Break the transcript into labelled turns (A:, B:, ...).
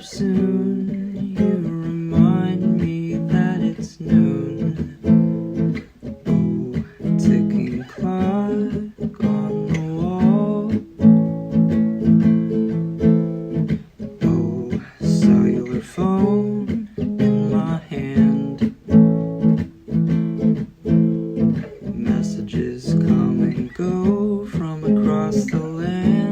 A: soon. You remind me that it's noon. Oh, ticking clock on the wall. Oh, cellular phone in my hand. Messages come and go from across the land.